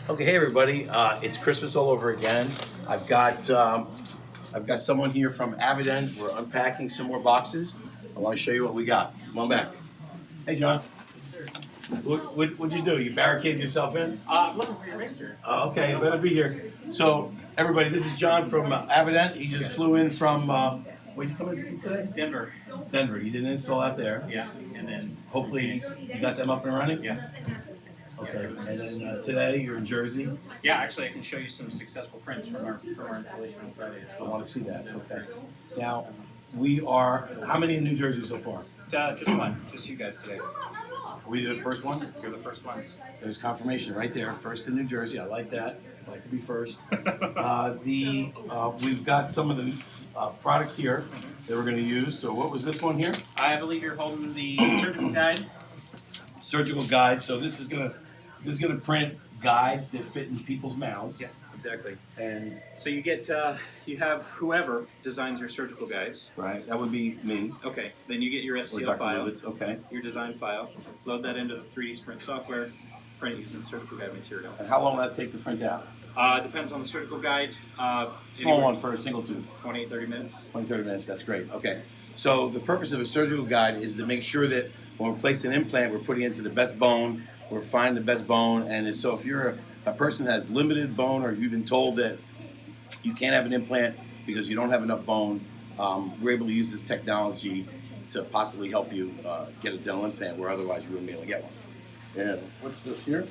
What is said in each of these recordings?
Okay, hey everybody, it's Christmas all over again. I've got someone here from Avadent. We're unpacking some more boxes. I want to show you what we got. Come on back. Hey John. Yes, sir. What'd you do? You barricaded yourself in? I'm looking for your mixer. Okay, you better be here. So everybody, this is John from Avadent. He just flew in from where'd you come in from today? Denver. Denver. He did an install out there. Yeah, and then Hopefully you got them up and running. yeah, Okay. And then today you're in Jersey. yeah. Actually, I can show you some successful prints from our installation on Friday as I well. want to see that. Okay. Now, we are, how many in New Jersey so far? Just one, just you guys today. Are we the first ones? You're the first ones. There's confirmation right there. First in New Jersey. I like that. I like to be first. We've got some of the products here that we're going to use. So what was this one here? I believe you're holding the surgical guide. Surgical guide. So this is gonna print guides that fit in people's mouths. Yeah, exactly. And So you get you have whoever designs your surgical guides. right, that would be me. Okay, then you get your Or STL Dr. file, Lewis. Okay. your design file. Load that into the 3D Sprint software. Print it using surgical guide material. And how long will that take to print out? Depends on the surgical guide. Small Anywhere- one for a single tooth. 20, 30 minutes. 20, 30 minutes, that's great. Okay. So the purpose of a surgical guide is to make sure that when we place an implant, we're putting it into the best bone, we're finding the best bone. And so if you're a person that has limited bone, or if you've been told that you can't have an implant because you don't have enough bone, we're able to use this technology to possibly help you get a dental implant where otherwise you wouldn't be able to get one. And what's this here?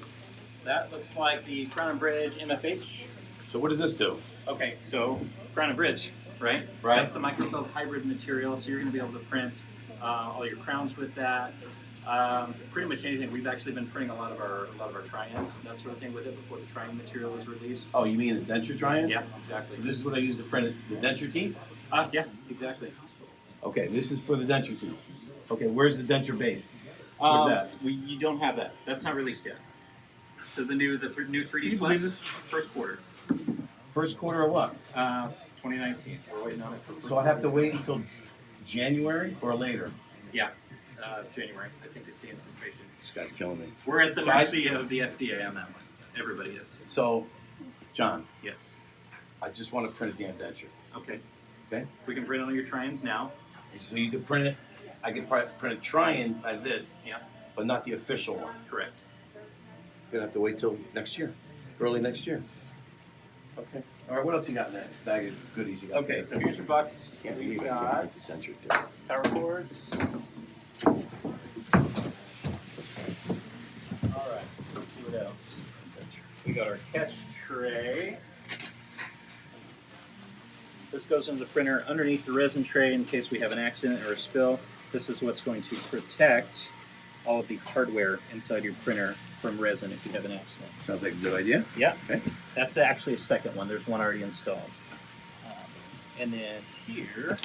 That looks like the Crown and Bridge MFH. So what does this do? Okay, so Crown and Bridge, right? Right. That's the microfilm hybrid material, so you're going to be able to print all your crowns with that. Pretty much anything. We've actually been printing a lot of our tri-ends, that sort of thing with it before the tri-end material was released. Oh, you mean the denture triangle? Yeah, exactly. So this is what I use to print the denture teeth? Yeah, exactly. Okay, this is for the denture teeth. Okay, where's the denture base? Where's that? You don't have that. That's not released yet. So the new Can 3D you Plus believe this? first quarter, First quarter of what? 2019. We're waiting on it for first So I have to quarter. wait until January or later? Yeah, January. I think is the anticipation. This guy's killing me. We're at the So mercy of the FDA on that one. Everybody is. So, John, Yes. I just want to print a damn denture. Okay. Okay? We can print all your tri-ends now. So you can print it. I can print a tri-end like this, Yeah. but not the official one. Correct. You're gonna have to wait till next year, early next year. Okay. All right. What else you got in that bag of goodies you got? Okay, so here's your box. Can't We've believe I got can't print the denture too. power cords. All right, let's see what else. We got our catch tray. This goes into the printer underneath the resin tray in case we have an accident or a spill. This is what's going to protect all of the hardware inside your printer from resin if you have an accident. Sounds like a good idea. Yeah, Okay. that's actually a second one. There's one already installed. And then here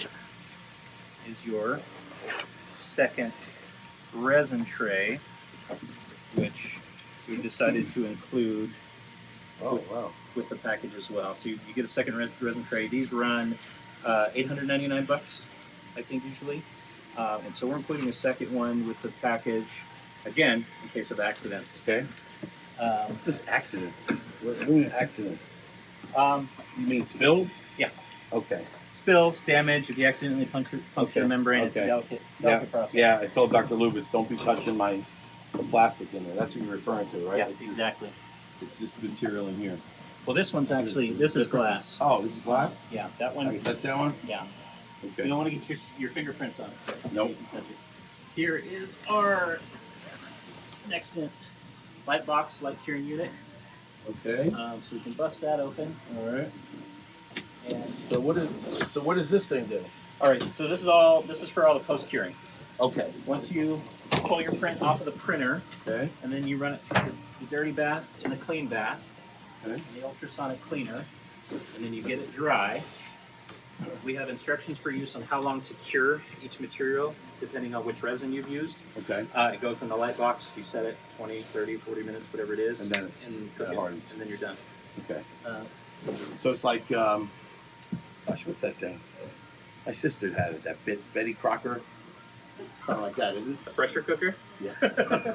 is your second resin tray, which we decided to include Oh wow. with the package as well. So you get a second resin tray. These run $899, I think, usually. And so we're including a second one with the package, again, in case of accidents. Okay. What's this accidents? What do you mean accidents? You mean spills? Yeah. Okay. Spills, damage, if you accidentally puncture Okay, the membrane, it's a okay. delicate Yeah. process. Yeah. I told Dr. Lubitz, don't be touching the plastic in there. That's what you're referring to, right? Yeah, It's exactly. It's this material in here. Well, this one's actually, this is glass. Oh, this is glass? Yeah, that I one, can touch that one? yeah. You Okay. don't want to get your fingerprints on it. Nope. You can touch it. Here is our NextDent light box, light curing unit. Okay. So we can bust that open. All right. And So what does this thing do? all right, so this is for all the post curing. Okay. Once you pull your print off of the printer, Okay. and then you run it through the dirty bath and the clean bath, Okay. and the ultrasonic cleaner, and then you get it dry. We have instructions for use on how long to cure each material, depending on which resin you've used. Okay. It goes in the light box. You set it 20, 30, 40 minutes, whatever it is, And then cook that it, hardens. and then you're done. Okay. Uh, So it's like, gosh, what's that thing? My sister had it. That Betty Crocker Kind of like that, is it? A pressure cooker? Yeah.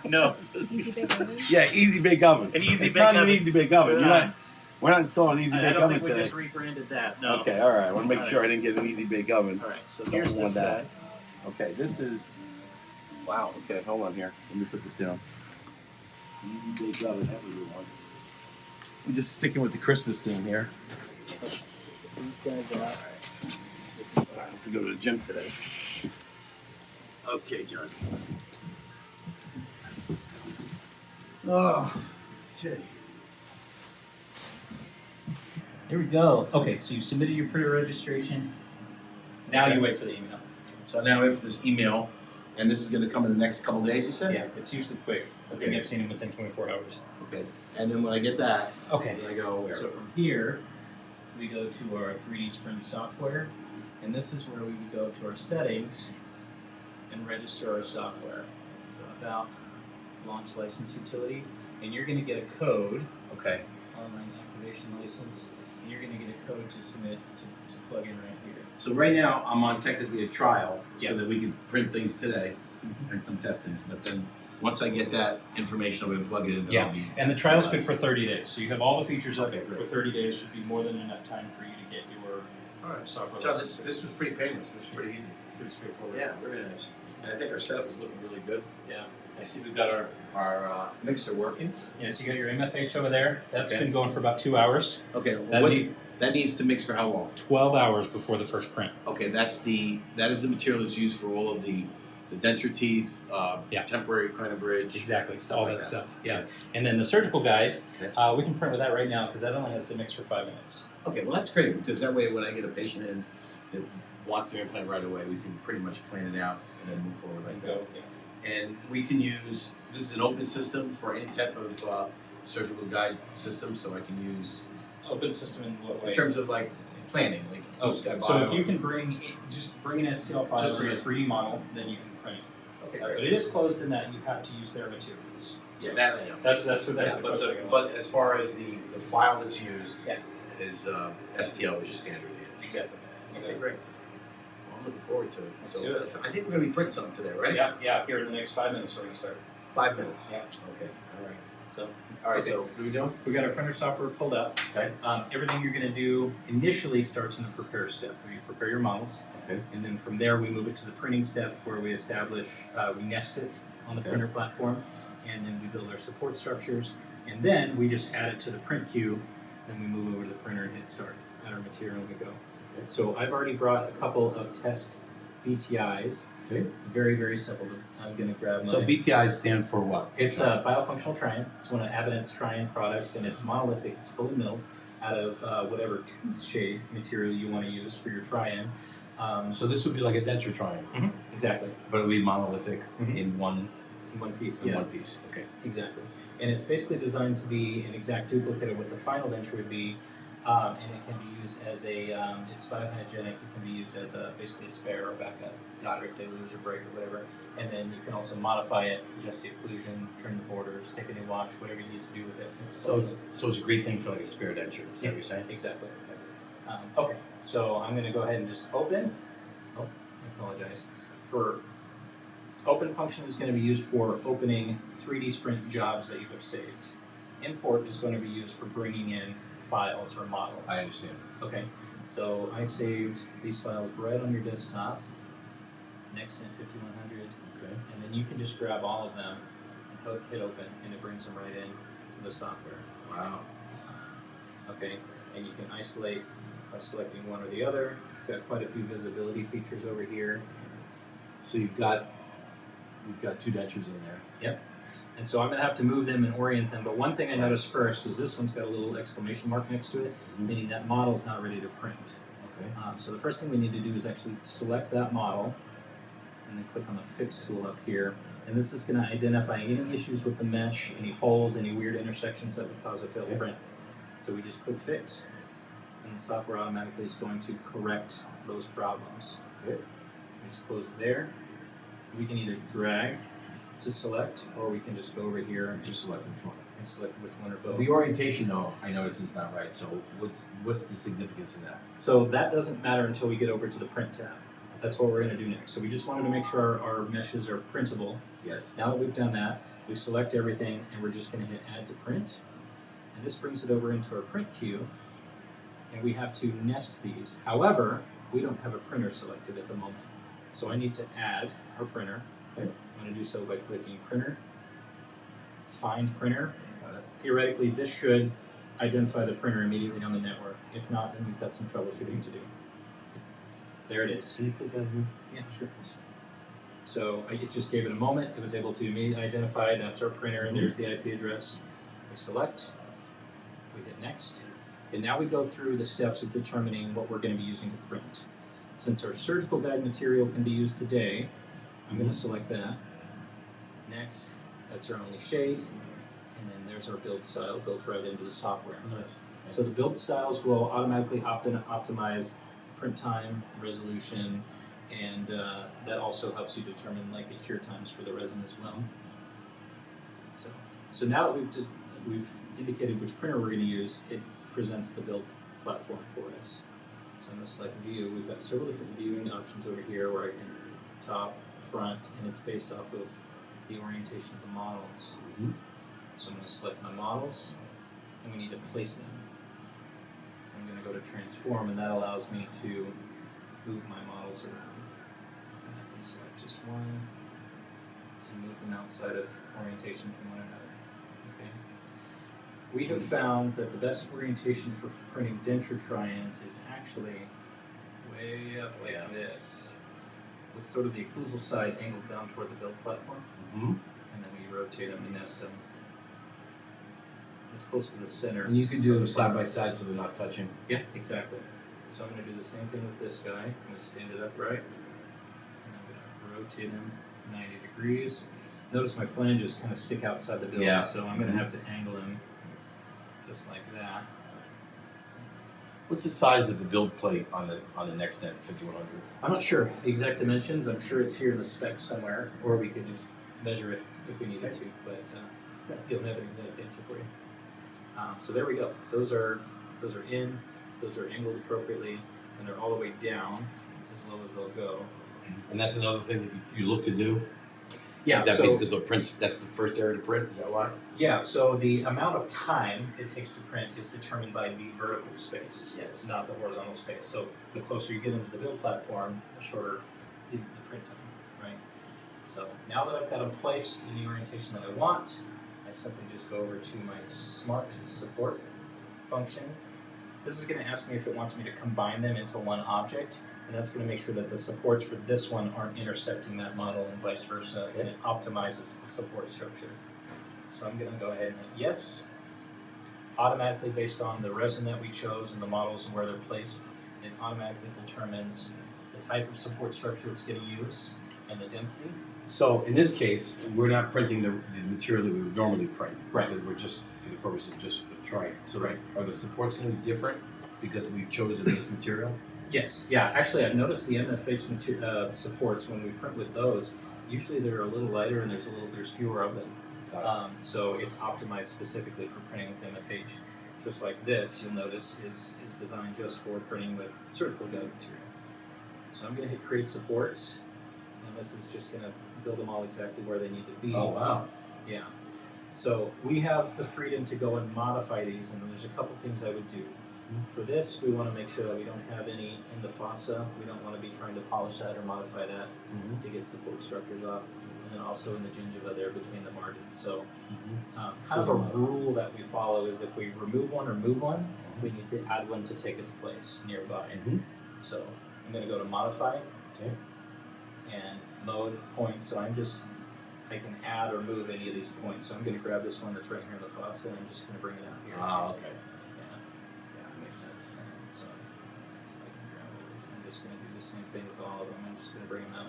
No. Easy bake oven? Yeah, easy bake oven. An easy it's bake not oven. an easy bake oven. Yeah. We're not installing an easy I bake don't oven think we today. just rebranded that. No. Okay, all right. I want to make All sure right. I didn't get an easy bake oven. All right. So Don't here's want this that. guy. Okay, this is. Wow. Okay, hold on here. Let me put this down. Easy bake oven. That was the one. I'm just sticking with the Christmas theme here. These guys are out. I have to go to the gym today. Okay, John. Oh, okay. There we go. Okay, so you submitted your pre-registration. Now Okay. you wait for the email. So now we have this email, and this is going to come in the next couple days, you said? Yeah, it's usually quick. I think Okay. I've seen them within 24 hours. Okay. And then when I get that, Okay. then I go where? So from here, we go to our 3D Sprint software, and this is where we would go to our settings and register our software. So about launch license utility, and you're going to get a code, Okay. online activation license, and you're going to get a code to submit to plug in right here. So right now, I'm on technically a trial, Yeah. so that we can print things today and some testings. But then once I get that information, I'll be able to plug it in. And Yeah. I'll be, And the trial's good for 30 days, so you have all the features up Okay, for great. 30 days. Should be more than enough time for you to get your all right. software John, license. this was pretty painless. This was pretty easy. Pretty straightforward. Yeah, very nice. And I think our setup is looking really good. Yeah. I see we've got our mixer working. Yeah, so you got your MFH over there. That's Okay. been going for about 2 hours. Okay. That That needs to mix for how long? 12 hours before the first print. Okay, that is the material that's used for all of the denture teeth, Yeah. temporary crown bridge. Exactly, Stuff all like that that. stuff. Yeah. And then the surgical guide, Okay. we can print with that right now because that only has to mix for 5 minutes. Okay, well that's great because that way when I get a patient in that wants the implant right away, we can pretty much plan it out and then move forward like that. Go. Yeah. And we can use, this is an open system for any type of surgical guide system, so I can use, Open system in what way? in terms of like planning, like Oh, blue sky so if bio. you can just bring an STL file Just and bring a it. 3D model, then you can print it. Okay, But great. it is closed in that you have to use their materials. Yeah, that I know. That's Yeah, the but, question. but as far as the file that's used Yeah. is STL, which is standard. Exactly. Okay, great. Well, I'm looking forward to it. Let's So do it. I think we're going to be printing something today, right? Yeah. Here in the next 5 minutes, we're gonna start. 5 minutes. Yeah. Okay. All right. So All right. Okay. So what are we doing? we got our printer software pulled up. Okay. Everything you're gonna do initially starts in the prepare step, where you prepare your models. Okay. And then from there, we move it to the printing step where we establish, we nest it on the Okay. printer platform, and then we build our support structures, and then we just add it to the print queue, then we move over to the printer and hit start, add our material and we go. Okay. So I've already brought a couple of test BTIs, Okay. very, very simple. I'm gonna grab my... So BTIs stand for what? It's a biofunctional Trion. It's one of Avadent's Trion products, and it's monolithic. It's fully milled out of whatever tooth shade material you want to use for your Trion. So this would be like a denture triangle, Exactly. but it would be monolithic Mhm. in one In one piece. Yeah. piece. Okay. Exactly. And it's basically designed to be an exact duplicate of what the final denture would be, and it can be used as a. It's biohygienic. It can be used as basically a spare or backup denture if they lose or break or whatever. And then you can also modify it, adjust the occlusion, trim the borders, take a new wash, whatever you need to do with it. So it's a great thing for like a spare denture. Is that what you're saying? Exactly. Okay, so I'm going to go ahead and just open. Oh, I apologize. For open function is going to be used for opening 3D Sprint jobs that you have saved. Import is going to be used for bringing in files or models. I understand. Okay, so I saved these files right on your desktop. NextDent 5100. Okay. And then you can just grab all of them and hit open, and it brings them right in to the software. Wow. Okay, and you can isolate by selecting one or the other. You've got quite a few visibility features over here. So you've got two dentures in there. Yep. And so I'm going to have to move them and orient them. But one thing I noticed first is this one's got a little exclamation mark next to it, meaning that model's not ready to print. Okay. So the first thing we need to do is actually select that model and then click on the Fix tool up here. And this is going to identify any issues with the mesh, any holes, any weird intersections that would cause a failed print. So we just click Fix, and the software automatically is going to correct those problems. Okay. We just close it there. We can either drag to select, or we can just go over here and Just select which one. select which one or both. The orientation, though, I notice is not right. So what's the significance of that? So that doesn't matter until we get over to the Print tab. That's what we're going to do next. So we just wanted to make sure our meshes are printable. Yes. Now that we've done that, we select everything and we're just going to hit add to print. And this brings it over into our print queue. And we have to nest these. However, we don't have a printer selected at the moment. So I need to add our printer. Okay. I'm going to do so by clicking printer, find printer. Theoretically, this should identify the printer immediately on the network. If not, then we've got some troubleshooting to do. There it is. Can you click on Yeah, sure. So it just gave it a moment. It was able to immediately identify that's our printer, and there's the IP address. We select, we hit next, and now we go through the steps of determining what we're going to be using to print. Since our surgical guide material can be used today, I'm going to select that. Next, that's our only shade, and then there's our build style built right into the software. Nice. So the build styles will automatically optimize print time, resolution, and that also helps you determine like the cure times for the resin as well. So now that we've indicated which printer we're going to use, it presents the build platform for us. So I'm going to select view. We've got several different viewing options over here where I can top, front, and it's based off of the orientation of the models. Mm-hmm. So I'm going to select my models, and we need to place them. So I'm going to go to transform, and that allows me to move my models around. And I can select just one and move them outside of orientation from one another. Okay. We have found that the best orientation for printing denture tri-ends is actually way up like this, with sort of the occlusal side angled down toward the build platform. Mm-hmm. And then we rotate them and nest them as close to the center. And you can do them side by side so they're not touching. Yeah, exactly. So I'm going to do the same thing with this guy. I'm going to stand it upright, and I'm going to rotate him 90 degrees. Notice my flanges kind of stick outside the build, Yeah. so I'm going to have to angle him just like that. What's the size of the build plate on the NextDent 5100? I'm not sure the exact dimensions. I'm sure it's here in the specs somewhere, or we could just measure it if we needed to, but don't have an exact answer for you. So there we go. Those are in. Those are angled appropriately, and they're all the way down as low as they'll go. And that's another thing that you look to do? Yeah, Is that so because that's the first area to print? Is that why? yeah, so the amount of time it takes to print is determined by the vertical space, Yes. not the horizontal space. So the closer you get into the build platform, the shorter the print time, right? So now that I've got them placed in the orientation that I want, I simply just go over to my Smart Support function. This is going to ask me if it wants me to combine them into one object, and that's going to make sure that the supports for this one aren't intersecting that model and vice versa, and it optimizes the support structure. So I'm going to go ahead and hit yes. Automatically, based on the resin that we chose and the models and where they're placed, it automatically determines the type of support structure it's going to use and the density. So in this case, we're not printing the material that we would normally print. Right. Because we're just, for the purpose of just trying it. So Right. are the supports going to be different because we've chosen this material? Yes, yeah. Actually, I've noticed the MFH supports when we print with those. Usually they're a little lighter and there's fewer of them. So it's optimized specifically for printing with MFH. Just like this, you'll notice is designed just for printing with surgical guide material. So I'm going to hit create supports, and this is just going to build them all exactly where they need to be. Oh, wow. Yeah. So we have the freedom to go and modify these, and there's a couple things I would do. For this, we want to make sure that we don't have any in the fossa. We don't want to be trying to polish that or modify that to get support structures off. And then also in the gingiva there between the margins. So kind of a rule that we follow is if we remove one or move one, we need to add one to take its place nearby. So I'm going to go to modify and mode point. So I can add or move any of these points. So I'm going to grab this one that's right here in the fossa and I'm just going to bring it out here. Ah, okay. Yeah. That makes sense. And so if I can grab all these, I'm just going to do the same thing with all of them. I'm just going to bring them out.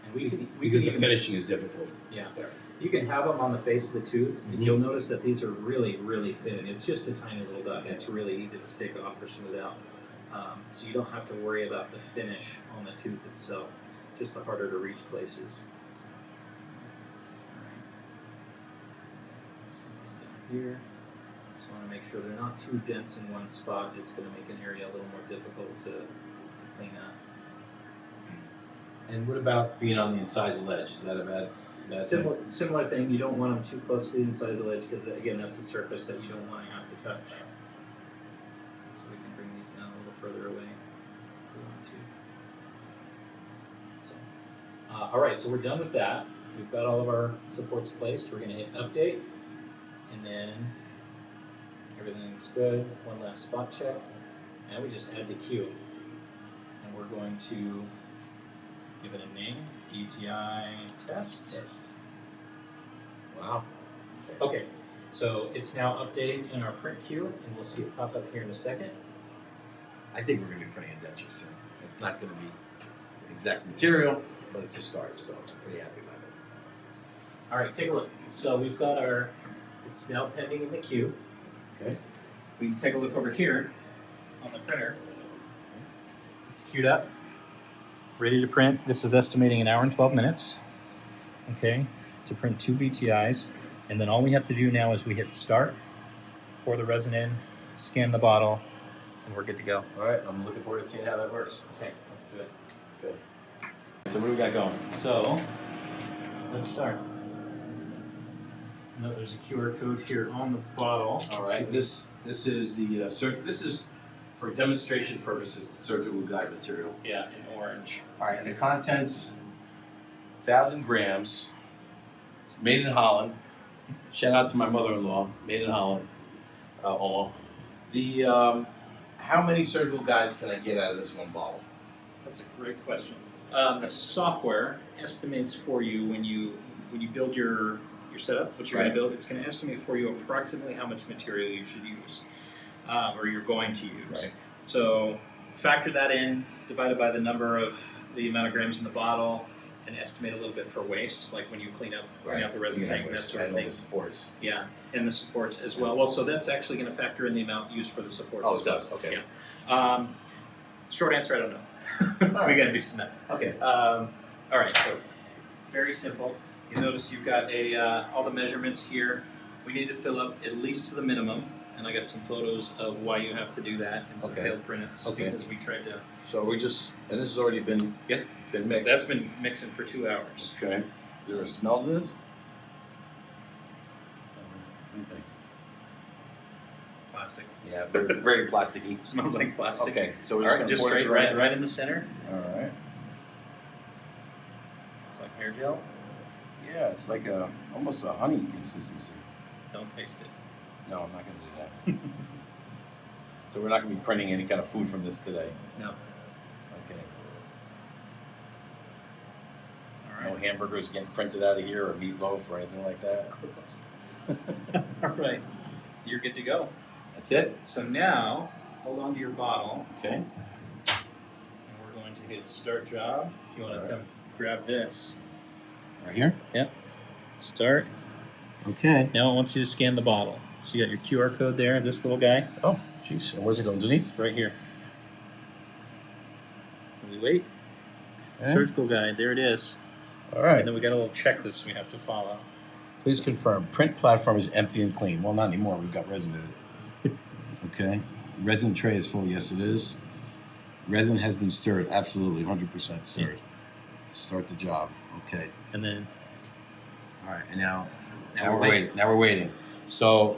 And we Because can the even, finishing is difficult. yeah. There. You can have them on the face of the tooth, and you'll notice that these are really, really thin. It's just a tiny little dot. It's really easy to take off or smooth out. So you don't have to worry about the finish on the tooth itself, just the harder to reach places. Something down here. Just want to make sure they're not too dense in one spot. It's going to make an area a little more difficult to And what about being on the incisal ledge? Is that a bad thing? Similar thing. You don't want them too close to the incisal edge because again, that's a surface that you don't want to have to touch. So we can bring these down a little further away if we want to. So, all right, so we're done with that. We've got all of our supports placed. We're going to hit update, and then everything's good. One last spot check. Now we just add the cue, and we're going to give it a name, ETI test. Wow. Okay, so it's now updating in our print queue, and we'll see it pop up here in a second. I think we're going to be printing a denture soon. It's not going to be the exact material, but it's a start, so I'm pretty happy about it. All right, take a look. So we've got it's now pending in the queue. Okay. We can take a look over here on the printer. It's queued up, ready to print. This is estimating 1 hour and 12 minutes, okay, to print 2 BTIs. And then all we have to do now is we hit start, pour the resin in, scan the bottle, and we're good to go. All right, I'm looking forward to seeing how that works. Okay, let's do it. Good. So what do we got going? So, let's start. Note there's a QR code here on the bottle. All right, this is the this is for demonstration purposes the surgical guide material. Yeah, in orange. All right, and the contents 1,000 grams. It's made in Holland. Shout out to my mother-in-law, made in Holland. The how many surgical guides can I get out of this one bottle? That's a great question. The software estimates for you when you build your setup, what you're going to build. It's going to estimate for you approximately how much material you should use, or you're going to use. Right. So factor that in, divided by the number of the amount of grams in the bottle, and estimate a little bit for waste, like when you clean out the resin tank and that sort of thing. The supports. Yeah, and the supports as well. Well, so that's actually going to factor in the amount used for the supports. Oh, as it well. does. Okay. Yeah. Short answer, I don't know. We got to do some math. Okay. All right, so very simple. You notice you've got all the measurements here. We need to fill up at least to the minimum, and I got some photos of why you have to do that and some failed prints because we tried to. So we just, and this has already been mixed. That's been mixing for 2 hours. Okay. Is there a smell to this? What do you think? Plastic. Yeah, very, very plasticky. Smells like plastic. Okay, so we're All right, just pour this straight right in the center. All right. It's like hair gel. Yeah, it's like almost a honey consistency. Don't taste it. No, I'm not going to do that. So we're not going to be printing any kind of food from this today. No. Okay. All right. No hamburgers getting printed out of here or meatloaf or anything like that. All right. You're good to go. That's it? So now, hold on to your bottle. Okay. And we're going to hit start job. If you want to come grab this. Right here? Yep. Start. Okay. Now it wants you to scan the bottle. So you got your QR code there, this little guy. Oh, jeez. And where's it going underneath? Right here. And we wait. Okay. Surgical guide, there it is. All right. And then we got a little checklist we have to follow. Please confirm. Print platform is empty and clean. Well, not anymore. We've got resin in it. Okay. Resin tray is full. Yes, it is. Resin has been stirred. Absolutely, 100% stirred. Yeah. Start the job. Okay. And then. All right. And now we're waiting. Now we're waiting. So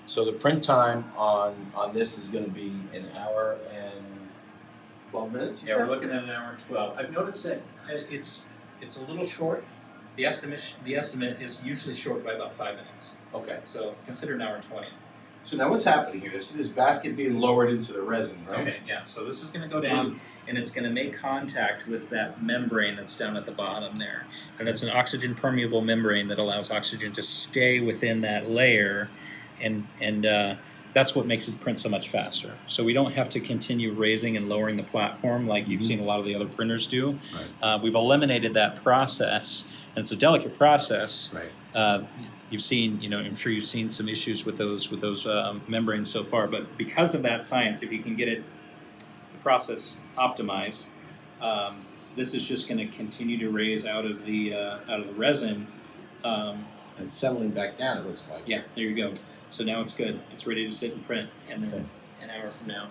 the print time on this is going to be 1 hour and 12 minutes. Yeah, we're looking at 1 hour and 12. I've noticed that it's a little short. The estimate is usually short by about 5 minutes. Okay. So consider 1 hour and 20. So now what's happening here? This basket being lowered into the resin, right? Okay, yeah. So this is going to go down, and it's going to make contact with that membrane that's down at the bottom there. And it's an oxygen permeable membrane that allows oxygen to stay within that layer, and that's what makes it print so much faster. So we don't have to continue raising and lowering the platform like you've seen a lot of the other printers do. Right. We've eliminated that process, and it's a delicate process. Right. You've seen, I'm sure you've seen some issues with those membranes so far. But because of that science, if you can get the process optimized, this is just going to continue to raise out of the resin. It's settling back down. It looks like. Yeah, there you go. So now it's good. It's ready to sit and print, and then 1 hour from now.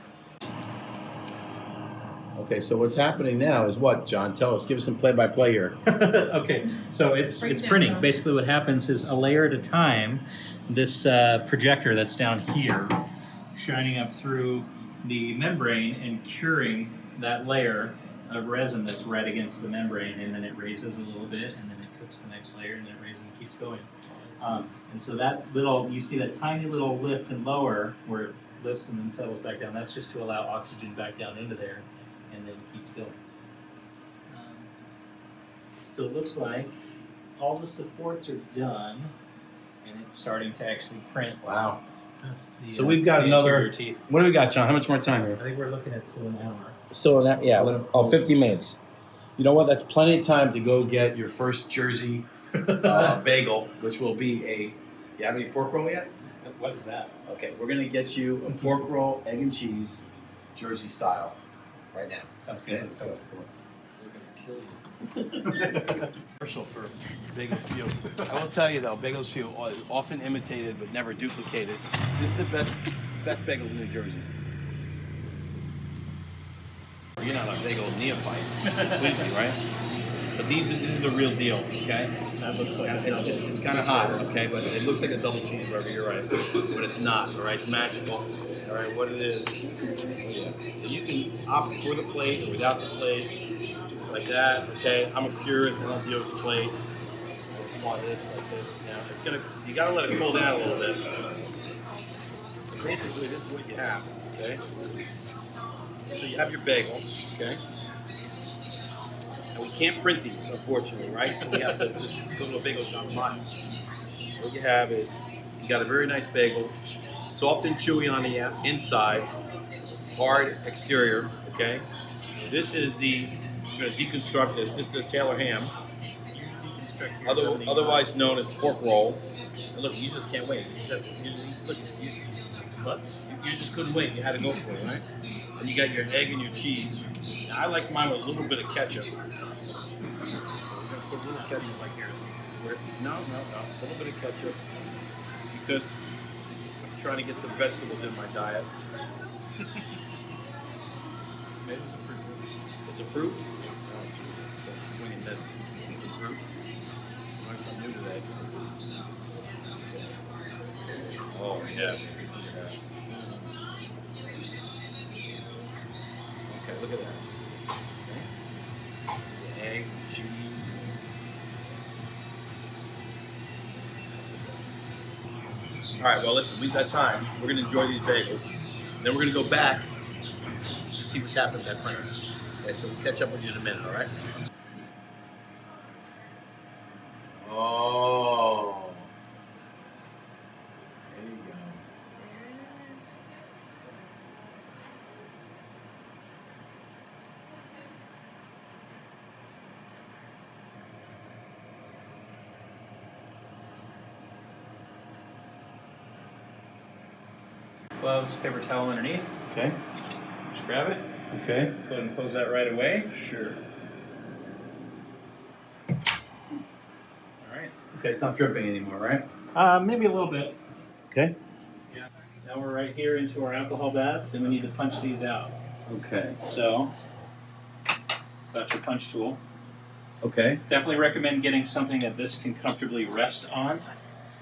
Okay, so what's happening now is what, John? Tell us. Give us some play-by-play here. Okay, so it's printing. Basically, what happens is a layer at a time. This projector that's down here, shining up through the membrane and curing that layer of resin that's right against the membrane, and then it raises a little bit, and then it cooks the next layer, and then it raises and keeps going. And so that little, you see that tiny little lift and lower where it lifts and then settles back down. That's just to allow oxygen back down into there, and then it keeps going. So it looks like all the supports are done, and it's starting to actually print. Wow. So we've got another. Teeth. What do we got, John? How much more time here? I think we're looking at still an hour. Still in that, yeah. 50 minutes. You know what? That's plenty of time to go get your first Jersey bagel, which will be a. You have any pork roll yet? What is that? Okay, we're gonna get you a pork roll, egg and cheese, Jersey style, right now. Sounds good. Let's go. We're gonna kill you. Commercial for Bagels Few. I will tell you though, Bagels Few is often imitated but never duplicated. This is the best bagels in New Jersey. You're not a bagel neophyte, completely, right? But this is the real deal, okay? That looks like it's kind of hot, okay? But it looks like a double cheeseburger. You're right, but it's not. All right, it's magical. All right, what it is. Yeah. So you can opt for the plate or without the plate, like that. Okay, I'm a purist. I don't deal with the plate. I just want this like this. Yeah, it's gonna. You gotta let it cool down a little bit. Basically, this is what you have. Okay. So you have your bagel. Okay. And we can't print these, unfortunately, right? So we have to just go to a bagel shop and buy them. What you have is you got a very nice bagel, soft and chewy on the inside, hard exterior. Okay. This is the. I'm going to deconstruct this. This is the Taylor ham, otherwise known as pork roll. And look, you just can't wait. You just have to, you just couldn't wait. You had to go for it, right? And you got your egg and your cheese. Now, I like mine with a little bit of ketchup. We're going to put a little ketchup like yours. No. A little bit of ketchup because I'm trying to get some vegetables in my diet. Tomatoes are fruit. It's a fruit? Oh, jeez. So it's a swing and miss. It's a fruit. Learned something new today. Oh, yeah. Okay, look at that. Okay. The egg, cheese. All right, well, listen, we've got time. We're going to enjoy these bagels. Then we're going to go back to see what's happened with that printer. Okay, so we'll catch up with you in a minute, all right? Oh. There you go. Gloves, paper towel underneath. Okay. Just grab it. Okay. Go ahead and close that right away. Sure. All right. Okay, it's not dripping anymore, right? Maybe a little bit. Okay. Yeah. Now we're right here into our alcohol baths, and we need to punch these out. Okay. So, got your punch tool. Okay. Definitely recommend getting something that this can comfortably rest on.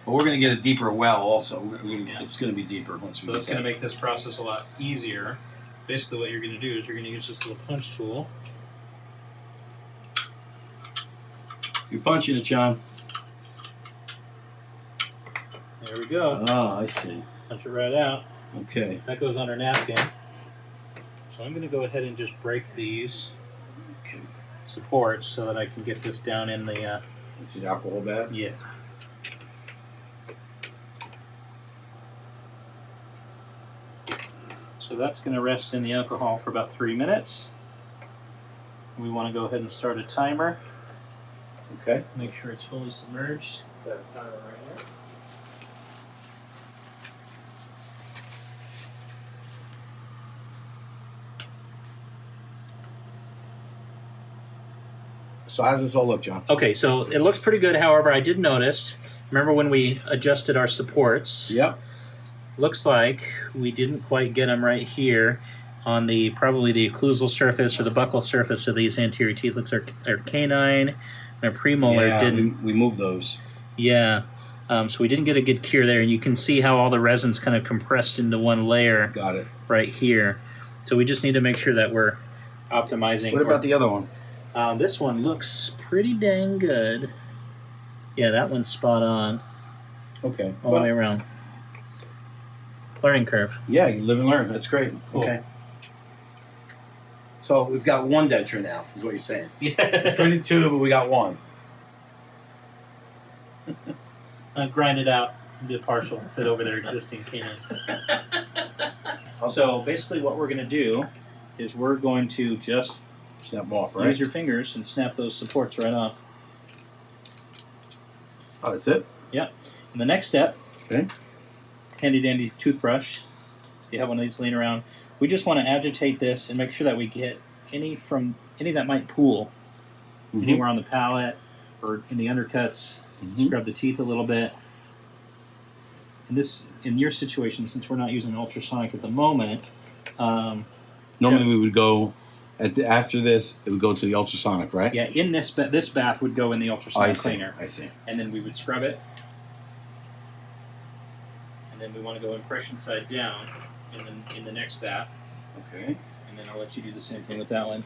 But we're going to get a deeper well also. Yeah. It's going to be deeper once we So get that's going to make this process a lot easier. Basically what you're going to do is you're going to use this little punch tool. You're punching it, John. There we go. Oh, I see. Punch it right out. Okay. That goes on our napkin. So I'm going to go ahead and just break these supports so that I can get this down in the... Which is alcohol bath? Yeah. So that's going to rest in the alcohol for about 3 minutes. We want to go ahead and start a timer. Okay. Make sure it's fully submerged. That timer right here. So how does this all look, John? Okay, so it looks pretty good. However, I did notice, remember when we adjusted our supports? Yep. Looks like we didn't quite get them right here on the probably the occlusal surface or the buccal surface of these anterior teeth. Looks like our canine and our premolar Yeah, didn't. we moved those. Yeah. So we didn't get a good cure there, and you can see how all the resin's kind of compressed into one layer. Got it. Right here. So we just need to make sure that we're optimizing. What about the other one? This one looks pretty dang good. Yeah, that one's spot on. Okay. All the way around. Learning curve. Yeah, you live and learn. That's great. Cool. Okay. So we've got one denture now, is what you're saying. Yeah. We printed two, but we got one. Grind it out and be a partial and fit over their existing canine. So basically what we're going to do is we're going to just Snap them off, right? use your fingers and snap those supports right off. Oh, that's it? Yep. And the next step, Okay. handy dandy toothbrush. If you have one of these laying around, we just want to agitate this and make sure that we get any that might pool anywhere on the palate or in the undercuts. Scrub the teeth a little bit. And this, in your situation, since we're not using ultrasonic at the moment, Normally we would go after this. It would go to the ultrasonic, right? yeah, in this bath would go in the ultrasonic cleaner. I see. And then we would scrub it. And then we want to go impression side down in the next bath. Okay. And then I'll let you do the same thing with that one.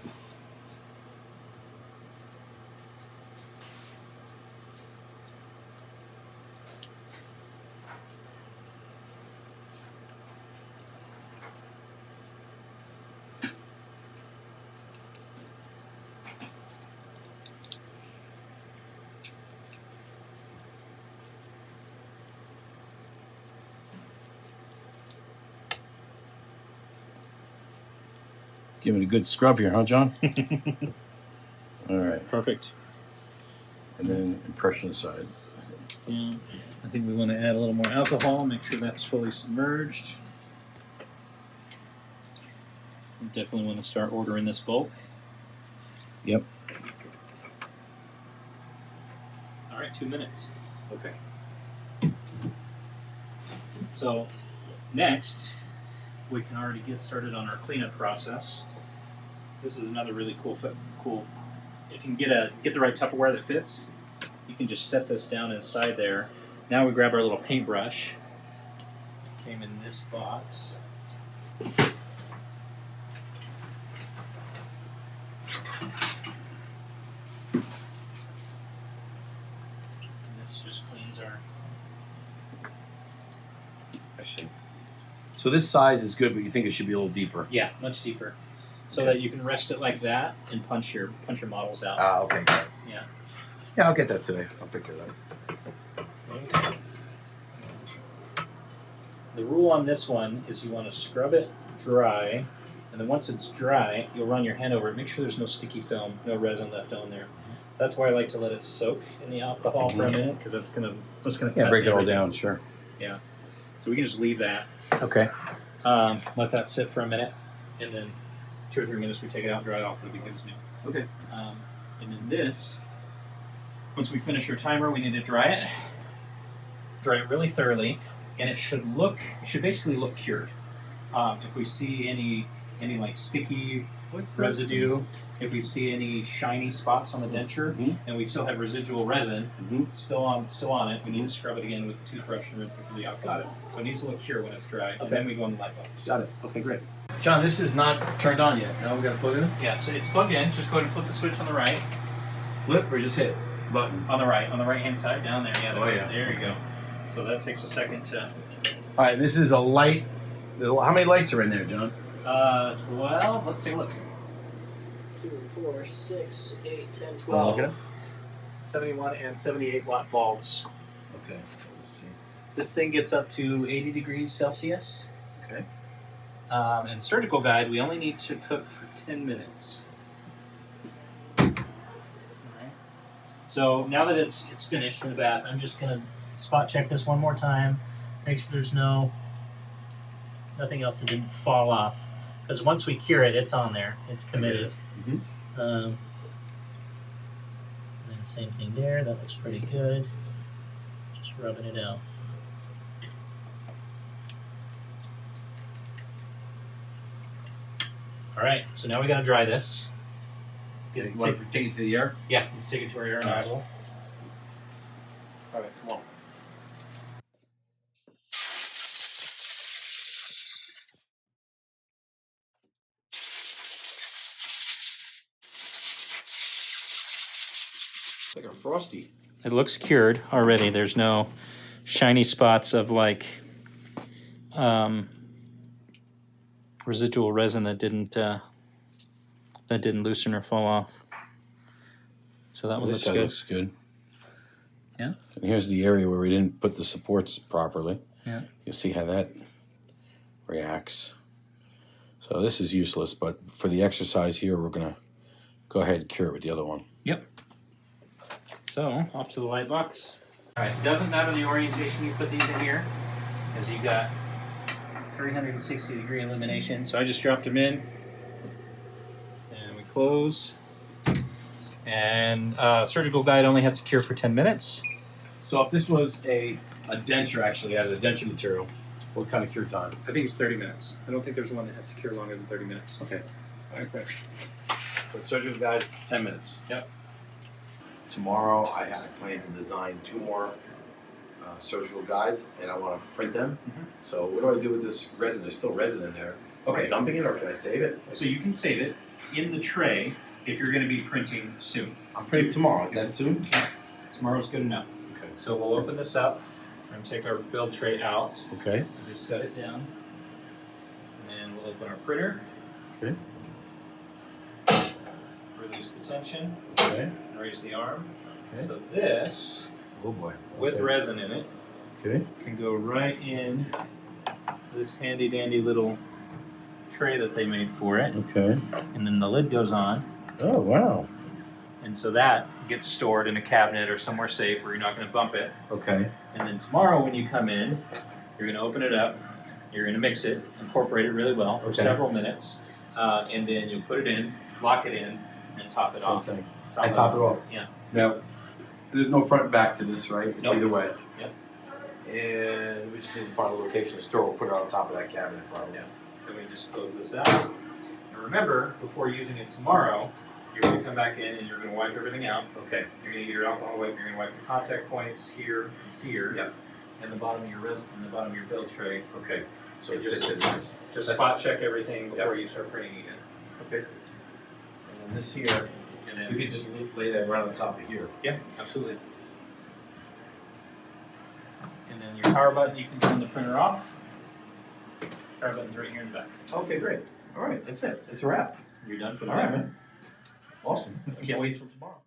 Give it a good scrub here, huh, John? All right. Perfect. And then impression side. Yeah. I think we want to add a little more alcohol, make sure that's fully submerged. We definitely want to start ordering this bulk. Yep. All right, 2 minutes. Okay. So next, we can already get started on our cleanup process. This is another really cool. If you can get the right Tupperware that fits, you can just set this down inside there. Now we grab our little paintbrush. Came in this box. And this just cleans our. I see. So this size is good, but you think it should be a little deeper? Yeah, much deeper, so that you can rest it like that and punch your models out. Ah, okay. Got it. Yeah. Yeah, I'll get that today. I'll pick it up. The rule on this one is you want to scrub it dry, and then once it's dry, you'll run your hand over it. Make sure there's no sticky film, no resin left on there. That's why I like to let it soak in the alcohol for a minute, because that's gonna cut break it all everything. down. Sure. Yeah. So we can just leave that. Okay. Let that sit for a minute, and then 2 or 3 minutes we take it out, dry it off, it'll be good as new. Okay. And then this, once we finish your timer, we need to dry it. Dry it really thoroughly, and it should basically look cured. If we see any like sticky residue, if we see any shiny spots on the denture, and we still have residual resin still on it, we need to scrub it again with the toothbrush and rinse it through the alcohol. Got it. So it needs to look cured when it's dry, and then we go in the light box. Got it. Okay, great. John, this is not turned on yet. Now we got to plug it in? Yeah, so it's plugged in. Just go ahead and flip the switch on the right. Flip or just hit button? On the right hand side, down there. Yeah, Oh, yeah. There you go. So that takes a second to. All right, this is a light. How many lights are in there, John? 12. Let's take a look. 2, 4, 6, 8, 10, 12. Okay. 71 and 78 watt bulbs. Okay. Let's see. This thing gets up to 80 degrees Celsius. Okay. And surgical guide, we only need to cook for 10 minutes. Alright. So now that it's finished in the bath, I'm just going to spot check this one more time. Make sure there's nothing else that didn't fall off. Because once we cure it, it's on there. It's committed. And then same thing there. That looks pretty good. Just rubbing it out. All right, so now we got to dry this. Okay, you want to take it to the air? Yeah, let's take it to our air nozzle. All right, come on. It's like a frosty. It looks cured already. There's no shiny spots of like residual resin that didn't loosen or fall off. So that one This looks side good. looks good. Yeah. And here's the area where we didn't put the supports properly. Yeah. You'll see how that reacts. So this is useless, but for the exercise here, we're gonna go ahead and cure it with the other one. Yep. So off to the light box. All right. It doesn't matter the orientation you put these in here, because you got 360-degree illumination. So I just dropped them in, and we close. And surgical guide only has to cure for 10 minutes. So if this was a denture, actually, out of the denture material, what kind of cure time? I think it's 30 minutes. I don't think there's one that has to cure longer than 30 minutes. Okay. Okay. But surgical guide, 10 minutes. Yep. Tomorrow, I plan to design 2 more surgical guides, and I want to print them. Mhm. So what do I do with this resin? There's still resin in there. Am I dumping it, or can I save it? So you can save it in the tray if you're going to be printing soon. I'm printing tomorrow. Is that soon? Tomorrow's good enough. Okay. So we'll open this up and take our build tray out Okay. and just set it down. And then we'll open our printer. Okay. Release the tension Okay. and raise the arm. Okay. So this, Oh boy. with Okay. resin in it, Okay. can go right in this handy dandy little tray that they made for it. Okay. And then the lid goes on. Oh wow. And so that gets stored in a cabinet or somewhere safe where you're not going to bump it. Okay. And then tomorrow when you come in, you're going to open it up, you're going to mix it, incorporate it really well for Okay. several minutes, and then you'll put it in, lock it in, and top it off. Same thing. Top I top it off. Yeah. Now, there's no front and back to this, right? It's Nope. either way. Yep. And we just need to find a location to store. We'll put it on top of that cabinet, probably. Yeah. Then we just close this out. And remember, before using it tomorrow, you're going to come back in and you're going to wipe everything out. Okay. You're going to get your alcohol wipe. You're going to wipe the contact points here and here. Yep. And the bottom of your and the bottom of your build tray. Okay. So And it sits in this. Just That's- spot check everything before Yep. you start printing again. Okay. And then this here, And then we could just lay that right on top of here. yeah, absolutely. And then your power button, you can turn the printer off. Power button's right here in the back. Okay, great. All right, that's it. It's a wrap. You're done for the All right, day. man. Awesome. I can't wait till tomorrow.